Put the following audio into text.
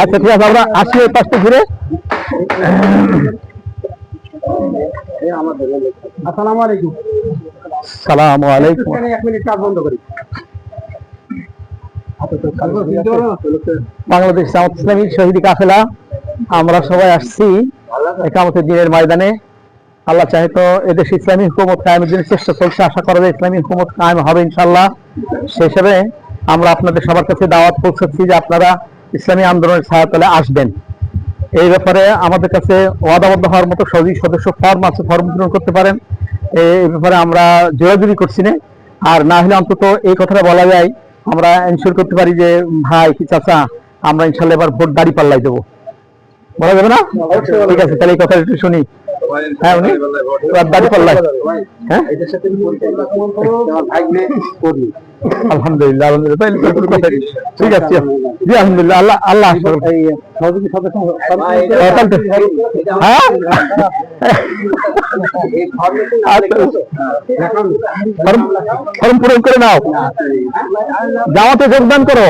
আচ্ছা ঠিক আছে, আমরা আসি এই পাশটা ঘুরে। আসসালামু আলাইকুম। সালাম আলাইকুম। এক মিনিট কাজ বন্ধ করি। বাংলাদেশ জামাত ইসলামী শহীদ কাফেলা আমরা সবাই আসছি একামতের দিনের ময়দানে। আল্লাহ চাহে তো এদেশে ইসলামী হুকুমত কায়েমের জন্য চেষ্টা চলছে, আশা করা যায় ইসলামী হুকুমত কায়েম হবে ইনশাআল্লাহ। সে হিসেবে আমরা আপনাদের সবার কাছে দাওয়াত পৌঁছাচ্ছি যে আপনারা ইসলামী আন্দোলনের ছায়াতলে আসবেন। এই ব্যাপারে আমাদের কাছে ওয়াদাবদ্ধ হওয়ার মতো সদস্য ফর্ম আছে, ফর্ম পূরণ করতে পারেন। এই ব্যাপারে আমরা জোরাজুরি করছি না, আর না হলে অন্তত এই কথাটা বলা যায়, আমরা এনশিওর করতে পারি যে ভাই কি চাচা আমরা ইনশাল্লাহ এবার ভোট দাঁড়ি পাল্লাই দেবো, বলা যাবে না? ঠিক আছে, তাহলে এই কথা একটু শুনি। হ্যাঁ, উনি দাঁড়ি পাল্লাই। হ্যাঁ, আলহামদুলিল্লাহ আলহামদুলিল্লাহ, ঠিক আছে, জি আলহামদুলিল্লাহ। আল্লাহ আল্লাহ ফর্ম পূরণ করে নাও, জামাতে যোগদান করো।